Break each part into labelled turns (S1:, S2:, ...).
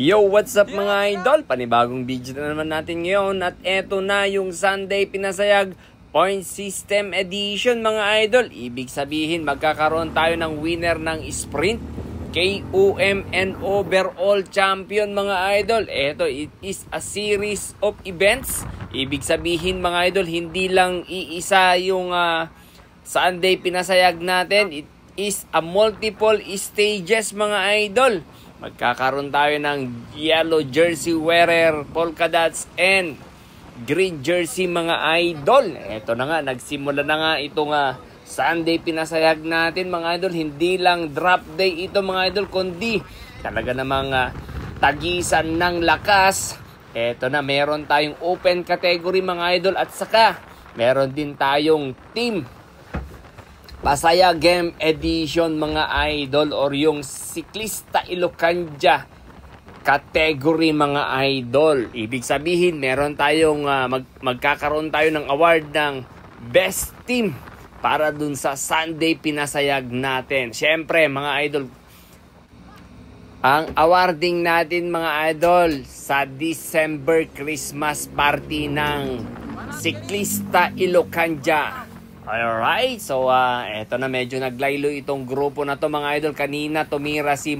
S1: Yo, what's up mga idol? Panibagong video na naman natin ngayon at eto na yung Sunday Pinasayag Point System Edition mga idol. Ibig sabihin magkakaroon tayo ng winner ng sprint, KOM and overall champion mga idol. Eto, it is a series of events. Ibig sabihin mga idol, hindi lang iisa yung Sunday Pinasayag natin. It is a multiple stages mga idol. Magkakaroon tayo ng yellow jersey wearer, polka dots, and green jersey mga idol. Eto na nga, nagsimula na nga itong Sunday Pinasayag natin mga idol. Hindi lang drop day ito mga idol, kundi talaga namang tagisan ng lakas. Eto na, meron tayong open category mga idol at saka meron din tayong team Pasaya Game Edition mga idol or yung Siklista Ilocanja category mga idol. Ibig sabihin meron tayong magkakaroon tayo ng award ng best team para dun sa Sunday Pinasayag natin. Syempre mga idol, ang awarding natin mga idol sa December Christmas party ng Siklista Ilocanja. Alright, so eto na, medyo naglaylo itong grupo na to mga idol. Kanina tumira si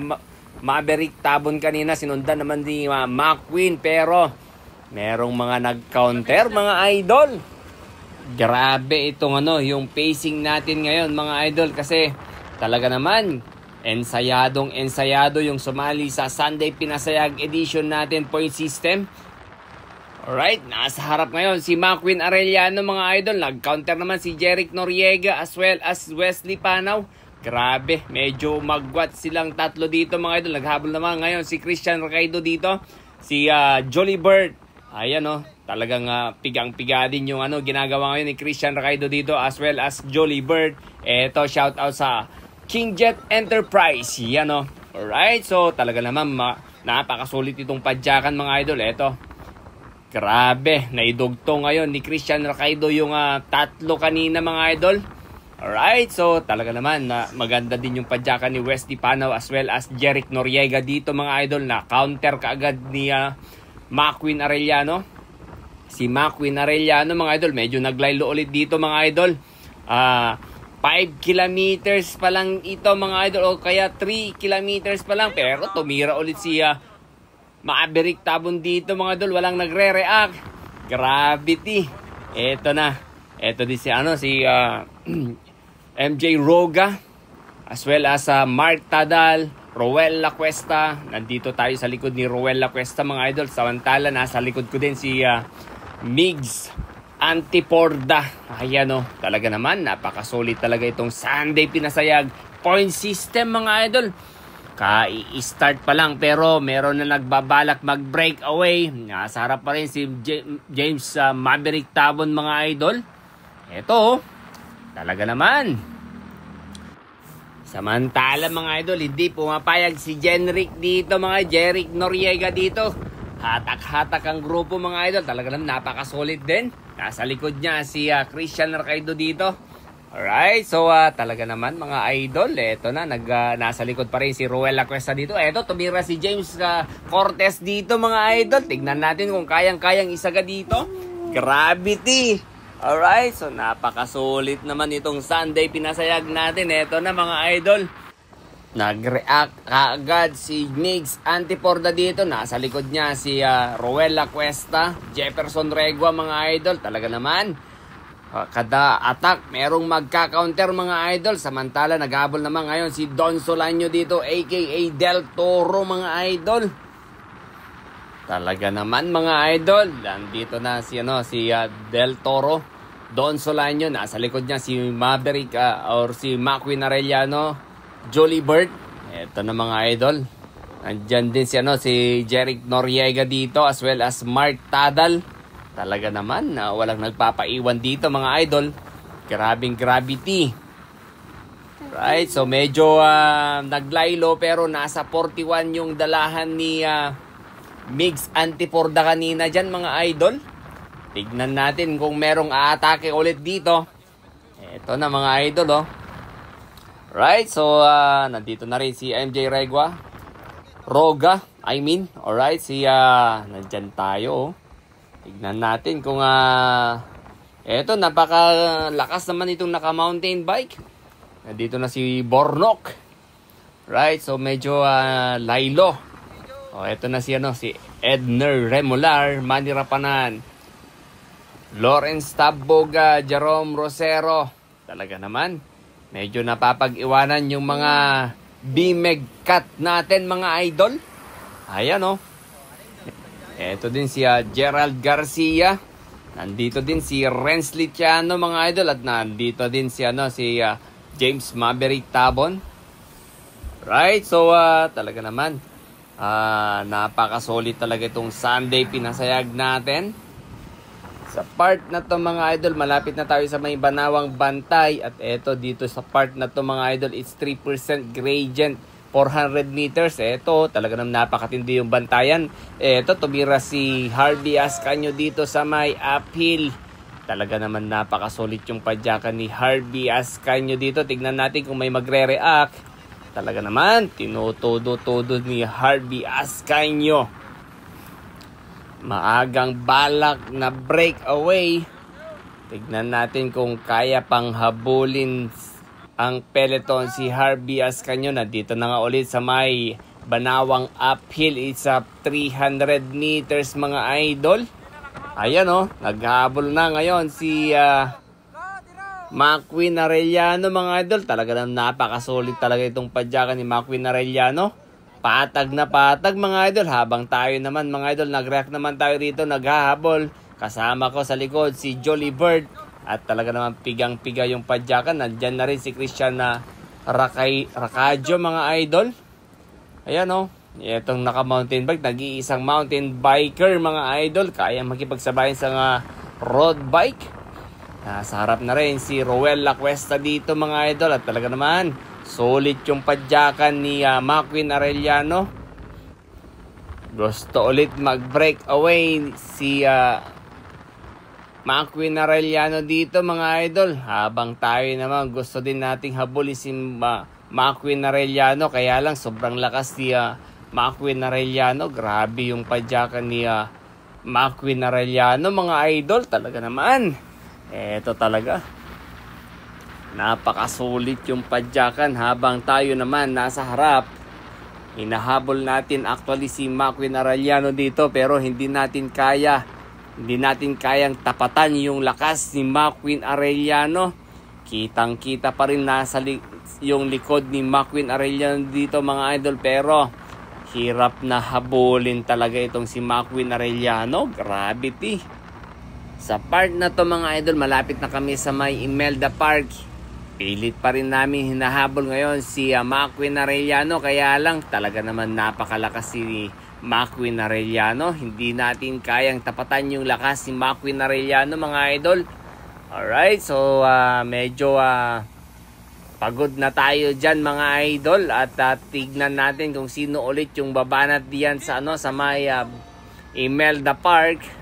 S1: Maverick Tabon kanina, sinundan naman ni McQueen, pero merong mga nag-counter mga idol. Grabe itong yung pacing natin ngayon mga idol, kasi talaga naman ensayado yung sumali sa Sunday Pinasayag Edition natin point system. Alright, nasa harap ngayon si McQueen Arellano mga idol. Nag-counter naman si Jeric Noriega as well as Wesley Panaw. Grabe, medyo magwat silang tatlo dito mga idol. Naghabol naman ngayon si Christian Ricaido dito. Si Jolly Bird. Ayan talagang pigang-piga din yung ginagawa ngayon ni Christian Ricaido dito as well as Jolly Bird. Eto, shout out sa King Jet Enterprise. Yan Alright, so talaga naman napakasulit itong padyakan mga idol. Eto, grabe, naidugto ngayon ni Christian Ricaido yung tatlo kanina mga idol. Alright, so talaga naman maganda din yung padyakan ni Wesley Panaw as well as Jeric Noriega dito mga idol, na counter kaagad ni McQueen Arellano. Si McQueen Arellano mga idol, medyo naglaylo ulit dito mga idol. 5 kilometers pa lang ito mga idol, o kaya 3 kilometers pa lang, pero tumira ulit si Maverick Tabon dito mga idol, walang nagre-react. Gravity. Eto na. Eto din si MJ Roga as well as Mark Tadal, Roel Lacuesta. Nandito tayo sa likod ni Roel Lacuesta mga idol. Samantala nasa likod ko din si Migs Antiporda. Ayan talaga naman napakasulit talaga itong Sunday Pinasayag point system mga idol. I-start pa lang pero meron na nagbabalak mag-breakaway. Nasa harap pa rin si James Maverick Tabon mga idol. Eto, talaga naman. Samantala mga idol, hindi pumapayag si Jeric Noriega dito. Hatak-hatak ang grupo mga idol. Talaga naman napakasulit din. Nasa likod niya si Christian Ricaido dito. Alright, so talaga naman mga idol, eto na, nasa likod pa rin si Roel Lacuesta dito. Eto, tumira si James Cortez dito mga idol. Tignan natin kung kayang-kayang isaga dito. Gravity. Alright, so napakasulit naman itong Sunday Pinasayag natin. Eto na mga idol, nag-react kaagad si Migs Antiporda dito. Nasa likod niya si Roel Lacuesta, Jefferson Regua mga idol. Talaga naman kada attack merong magka-counter mga idol. Samantala naghabol naman ngayon si Don Solanyo dito, aka Del Toro mga idol. Talaga naman mga idol, nandito na si Del Toro. Don Solanyo, nasa likod niya si Maverick or si McQueen Arellano, Jolly Bird. Eto na mga idol, andyan din si Jeric Noriega dito as well as Mark Tadal. Talaga naman walang nagpapaiwan dito mga idol. Grabing gravity. Right, so medyo naglaylo pero nasa 41 yung dalahan ni Migs Antiporda kanina dyan mga idol. Tignan natin kung merong aatake ulit dito. Eto na mga idol Right, so nandito na rin si MJ Regua. Roga, alright, nandyan tayo. Tignan natin kung eto, napakalakas naman itong naka-mountain bike. Nandito na si Bornok. Right, so medyo Lilo. Eto na si Edner Remolar, Manny Rapanan, Lawrence Taboga, Jerome Rosero. Talaga naman, medyo napapag-iwanan yung mga B-Meg cut natin, mga idol. Ayan Eto din si Gerald Garcia. Nandito din si Renz Liciano, mga idol. At nandito din si James Maverick Tabon. Right, so talaga naman napaka-solid talaga itong Sunday pinasayag natin. Sa part na to, mga idol, malapit na tayo sa may Banawang Bantay. At eto, dito sa part na to, mga idol, it's 3% gradient, 400 meters. Eto, talaga naman napakatindi yung bantayan. Eto, tumira si Harvey Ascanio dito sa may uphill. Talaga naman napaka-solid yung padyakan ni Harvey Ascanio dito. Tignan natin kung may magre-react. Talaga naman, tinutodo-todo ni Harvey Ascanio. Maagang balak na breakaway. Tignan natin kung kaya pang habulin ang peloton si Harvey Ascanio. Nandito na nga ulit sa may Banawang uphill. It's 300 meters, mga idol. Ayan naghabol na ngayon si McQueen Arellano, mga idol. Talaga naman napakasolid talaga itong padyakan ni McQueen Arellano. Patag na patag, mga idol. Habang tayo naman, mga idol, nag-react naman tayo rito, naghahabol. Kasama ko sa likod si Jolly Bird. At talaga naman pigang-piga yung padyakan. Nandyan na rin si Christian Racadjo, mga idol. Ayan itong naka-mountain bike. Nag-iisang mountain biker, mga idol. Kaya makipagsabayan sa road bike. Nasa harap na rin si Roel Lacuesta dito, mga idol. At talaga naman solid yung padyakan ni McQueen Arellano. Gusto ulit mag-break away si McQueen Arellano dito, mga idol. Habang tayo naman gusto din nating habulin si McQueen Arellano. Kaya lang sobrang lakas ni McQueen Arellano. Grabe yung padyakan ni McQueen Arellano, mga idol. Talaga naman, eto talaga, napakasulit yung padyakan. Habang tayo naman nasa harap, hinahabol natin actually si McQueen Arellano dito, pero hindi natin kayang tapatan yung lakas ni McQueen Arellano. Kitang-kita pa rin nasa yung likod ni McQueen Arellano dito, mga idol, pero hirap na habulin talaga itong si McQueen Arellano. Gravity. Sa part na to, mga idol, malapit na kami sa may Imelda Park. Pilit pa rin namin hinahabol ngayon si McQueen Arellano. Kaya lang talaga naman napakalakas si McQueen Arellano. Hindi natin kayang tapatan yung lakas ni McQueen Arellano, mga idol. Alright, so medyo pagod na tayo dyan, mga idol. At tignan natin kung sino ulit yung babanat diyan sa may Imelda Park.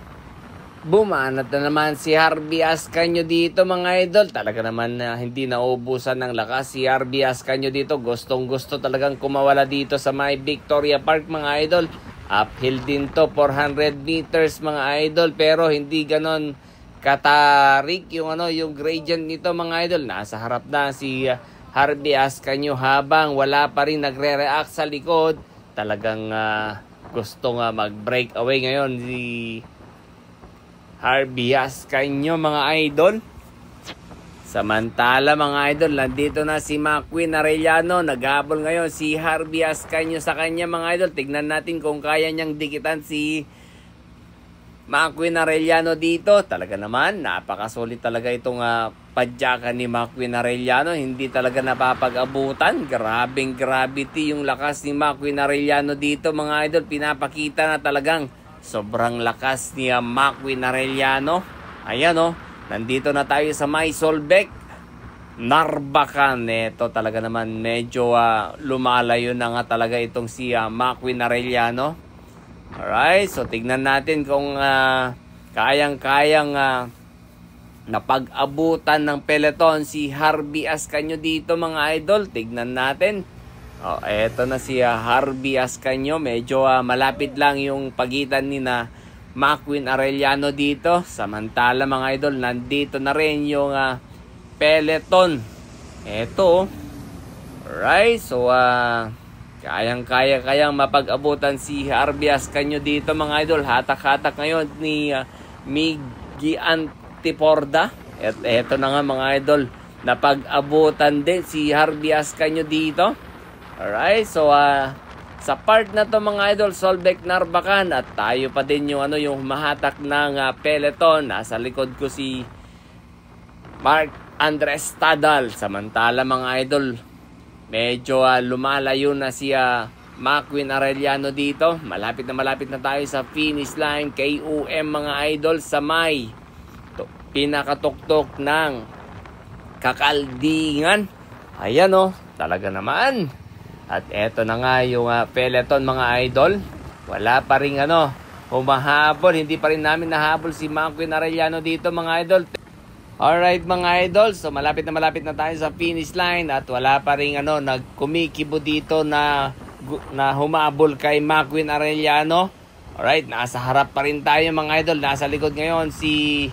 S1: Bumanat na naman si Harvey Ascanio dito, mga idol. Talaga naman hindi naubusan ng lakas si Harvey Ascanio dito. Gustong-gusto talagang kumawala dito sa may Victoria Park, mga idol. Uphill din to, 400 meters, mga idol. Pero hindi ganon katarik yung gradient nito, mga idol. Nasa harap na si Harvey Ascanio habang wala pa rin nagre-react sa likod. Talagang gusto mag-break away ngayon si Harvey Ascanio, mga idol. Samantala, mga idol, nandito na si McQueen Arellano. Naghabol ngayon si Harvey Ascanio sa kanya, mga idol. Tignan natin kung kaya niyang dikitan si McQueen Arellano dito. Talaga naman, napakasulit talaga itong padyakan ni McQueen Arellano. Hindi talaga napapag-abutan. Grabing gravity yung lakas ni McQueen Arellano dito, mga idol. Pinapakita na talagang sobrang lakas ni McQueen Arellano. Ayan nandito na tayo sa may Solbec, Narvacan. Ito talaga naman medyo lumalayo na nga talaga itong si McQueen Arellano. Alright, so tignan natin kung kayang-kayang napag-abutan ng peloton si Harvey Ascanio dito, mga idol. Tignan natin. Oh, eto na si Harvey Ascanio. Medyo malapit lang yung pagitan ni na Macwin Arellano dito. Samantala mga idol, nandito na rin yung peloton. Eto. Alright, so kayang mapag-abutan si Harvey Ascanio dito mga idol. Hatak-hatak ngayon ni Miggy Antiporda. At eto na nga mga idol, napag-abutan din si Harvey Ascanio dito. Alright, so sa part na to mga idol, Solveig Narvacan at tayo pa din yung yung humahatak ng peloton. Nasa likod ko si Mark Andres Tadal. Samantala mga idol, medyo lumalayo na si Macwin Arellano dito. Malapit na tayo sa finish line. KUM mga idol sa may pinakatuktok ng Kakaldingan. Ayan talaga naman. At eto na nga yung peloton mga idol. Wala pa rin humahabol. Hindi pa rin namin nahabol si Macwin Arellano dito mga idol. Alright mga idol, so malapit na tayo sa finish line. At wala pa rin nagkumikibo dito na humabol kay Macwin Arellano. Alright, nasa harap pa rin tayo mga idol. Nasa likod ngayon si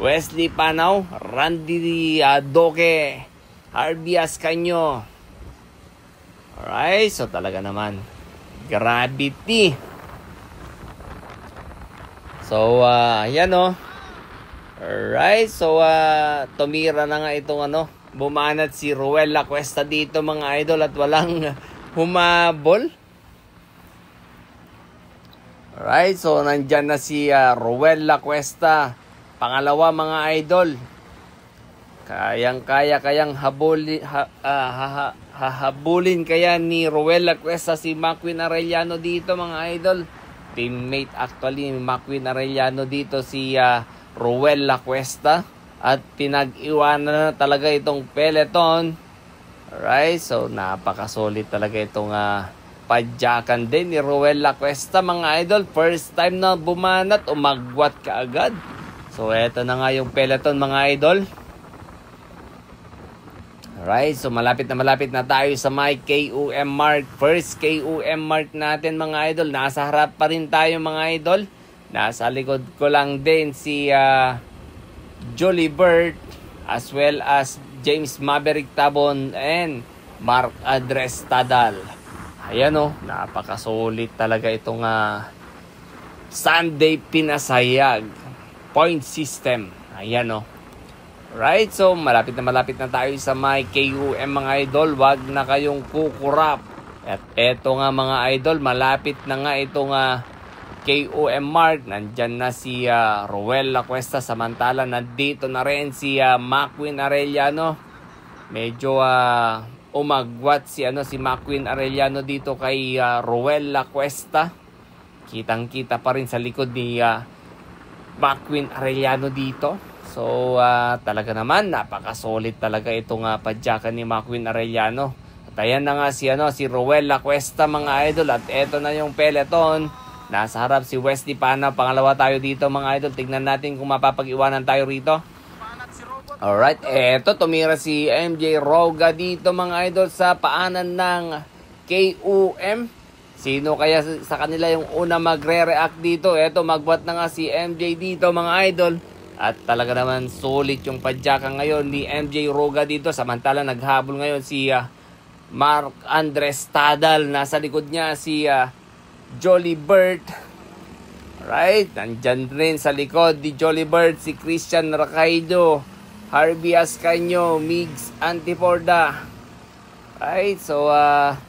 S1: Wesley Panaw, Randy Doke, Harvey Ascanio. Alright, so talaga naman gravity. So ayan Alright, so tumira na nga itong bumanat si Ruel Lacuesta dito mga idol at walang humabol. Alright, so nandyan na si Ruel Lacuesta. Pangalawa mga idol. Kayang hahabulin kaya ni Ruel Lacuesta si Macwin Arellano dito mga idol. Teammate actually ni Macwin Arellano dito si Ruel Lacuesta. At pinag-iwanan na talaga itong peloton. Alright, so napakasolid talaga itong padyakan din ni Ruel Lacuesta mga idol. First time na bumanat, umagwat kaagad. So eto na nga yung peloton mga idol. Alright, so malapit na tayo sa my KUM mark. First KUM mark natin mga idol. Nasa harap pa rin tayo mga idol. Nasa likod ko lang din si Jolly Bird as well as James Maverick Tabon and Mark Andres Tadal. Ayan napakasolid talaga itong Sunday Pinasayag point system. Ayan Right, so malapit na tayo sa my KUM mga idol. Wag na kayong kukurap. At eto nga mga idol, malapit na nga itong KUM mark. Nandyan na si Ruel Lacuesta. Samantala nandito na rin si Macwin Arellano. Medyo umagwat si Macwin Arellano dito kay Ruel Lacuesta. Kitang-kita pa rin sa likod ni Macwin Arellano dito. So talaga naman napaka-solid talaga itong padyakan ni Macwin Arellano. At ayan na nga si Ruel Lacuesta mga idol. At eto na yung peloton. Nasa harap si Wesley Panaw. Pangalawa tayo dito mga idol. Tignan natin kung mapapag-iwanan tayo rito. Alright, eto tumira si MJ Roga dito mga idol sa paanan ng KUM. Sino kaya sa kanila yung una magre-react dito? Eto, magbuhat na nga si MJ dito mga idol. At talaga naman solid yung padyakan ngayon ni MJ Roga dito. Samantala naghabol ngayon si Mark Andres Tadal. Nasa likod niya si Jolly Bird. Right, nandyan rin sa likod ni Jolly Bird si Christian Racaido, Harvey Ascanio, Migs Antiporda. Right, so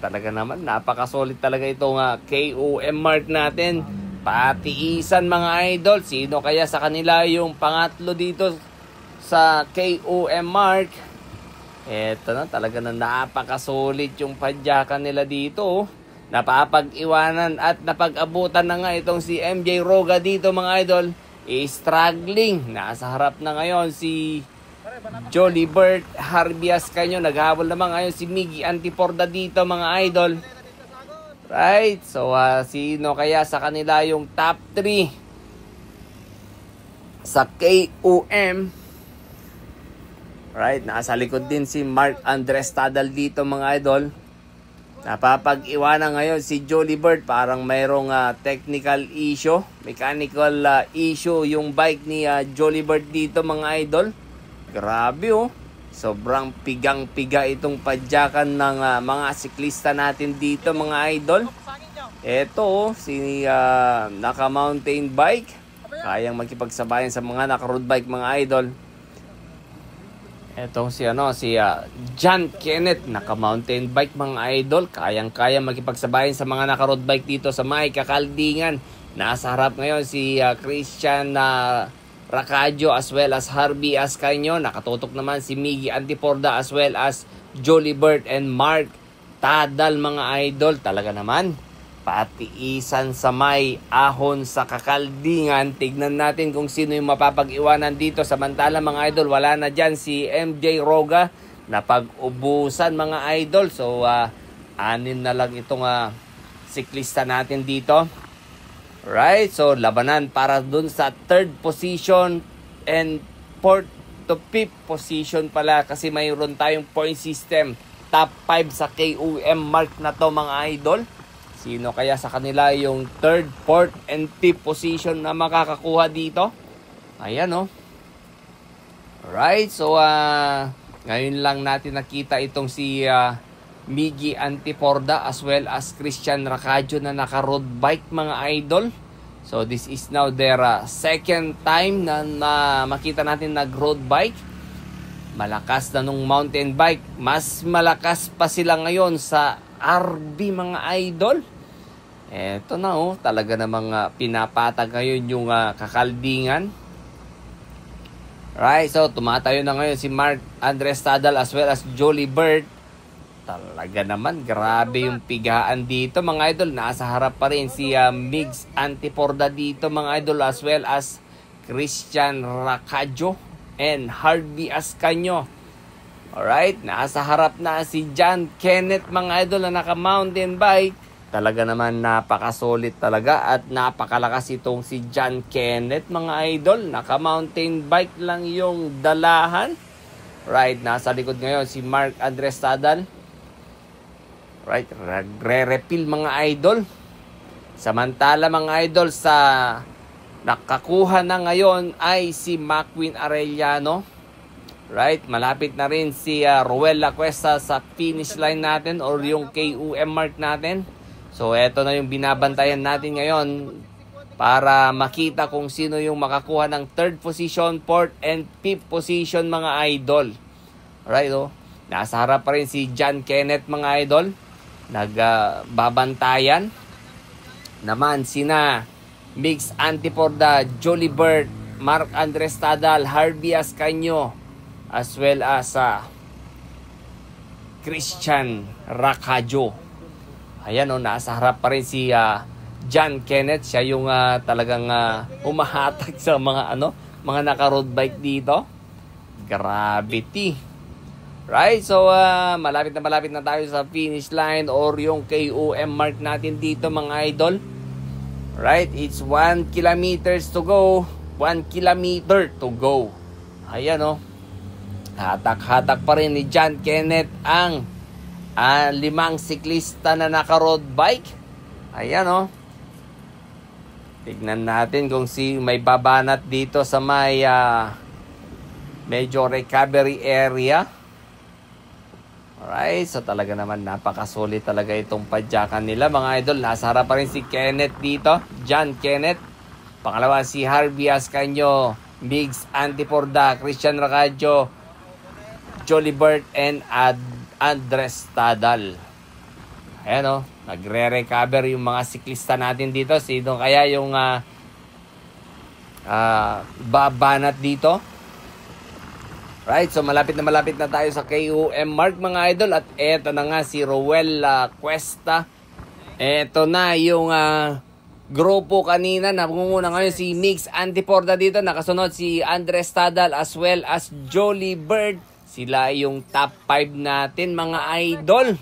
S1: talaga naman napakasolid talaga itong KUM mark natin. Patiisan mga idol. Sino kaya sa kanila yung pangatlo dito sa KUM mark? Eto na, talaga na napakasolid yung padyakan nila dito. Napapag-iwanan at napag-abutan na nga itong si MJ Roga dito mga idol. Struggling. Nasa harap na ngayon si Jolly Bird, Harvey Ascanio. Naghabol naman ngayon si Miggy Antiporda dito mga idol. Right, so sino kaya sa kanila yung top 3 sa KUM? Right, nasa likod din si Mark Andres Tadal dito mga idol. Napapag-iwanan ngayon si Jolly Bird, parang mayroong technical issue, mechanical issue yung bike ni Jolly Bird dito mga idol. Grabe oh, sobrang pigang-piga itong padyakan ng mga siklista natin dito mga idol. Eto oh, si naka-mountain bike, kayang makipagsabayan sa mga naka-road bike mga idol. Etong si John Kenneth, naka-mountain bike mga idol, kayang-kaya makipagsabayan sa mga naka-road bike dito sa may kakaldingan. Nasa harap ngayon si Christian Racadio as well as Harvey Ascanio. Nakatutok naman si Miggy Antiporda as well as Jolly Bird and Mark Tadal mga idol. Talaga naman, patiisan sa may ahon sa kakaldingan. Tignan natin kung sino yung mapapag-iwanan dito. Samantala mga idol, wala na dyan si MJ Roga na pag-ubusan mga idol. So anin na lang itong siklista natin dito. Right, so labanan para dun sa 3rd position and 4th to 5th position pala, kasi mayroon tayong point system. Top 5 sa KOM mark na to mga idol. Sino kaya sa kanila yung 3rd, 4th, and 5th position na makakakuha dito? Ayan oh. Alright, so ngayon lang natin nakita itong si Miggy Antiporda as well as Christian Racadio na naka-road bike mga idol. So this is now their second time na makita natin nag-road bike. Malakas na nung mountain bike. Mas malakas pa sila ngayon sa RB mga idol. Eto na oh, talaga namang pinapatag ngayon yung kakaldingan. Right, so tumatayo na ngayon si Mark Andres Tadal as well as Jolly Bird. Talaga naman, grabe yung pigaan dito mga idol. Nasa harap pa rin si Migs Antiporda dito mga idol as well as Christian Racadio and Harvey Ascanio. Alright, nasa harap na si John Kenneth mga idol na naka-mountain bike. Talaga naman napaka-solid talaga at napakalakas itong si John Kenneth mga idol. Naka-mountain bike lang yung dalahan. Right, nasa likod ngayon si Mark Andres Tadal. Right, re-refill mga idol. Samantala mga idol, sa nakakuha na ngayon ay si McQueen Arellano. Right, malapit na rin si Ruel Lacuesta sa finish line natin or yung KOM mark natin. So eto na yung binabantayan natin ngayon para makita kung sino yung makakuha ng 3rd position, 4th, and 5th position mga idol. Alright oh, nasa harap pa rin si John Kenneth mga idol. Nagbabantayan naman sina Migs Antiporda, Jolly Bird, Mark Andres Tadal, Harvey Ascanio as well as Christian Racadio. Ayan o, nasa harap pa rin si John Kenneth. Siya yung talagang humahatag sa mga mga naka-road bike dito. Gravity. Right, so malapit na tayo sa finish line or yung KOM mark natin dito mga idol. Right, it's 1 kilometers to go. 1 kilometer to go. Ayan o. Hatak-hatak pa rin ni John Kenneth ang 5 siklista na naka-road bike. Ayan o. Tignan natin kung may babanat dito sa may medyo recovery area. Alright, so talaga naman napakasulit talaga itong padyakan nila mga idol. Nasa harap pa rin si Kenneth dito, John Kenneth. Pangalawa si Harvey Ascanio, Migs Antiporda, Christian Racadio, Jolly Bird, and Andres Tadal. Ayan o, nagre-recover yung mga siklista natin dito. Sino kaya yung babanat dito? Right, so malapit na tayo sa KOM mark mga idol. At eto na nga si Ruel Cuesta. Eto na yung grupo kanina. Nangunguna ngayon si Migs Antiporda dito. Nakasunod si Andres Tadal as well as Jolly Bird. Sila yung top 5 natin mga idol.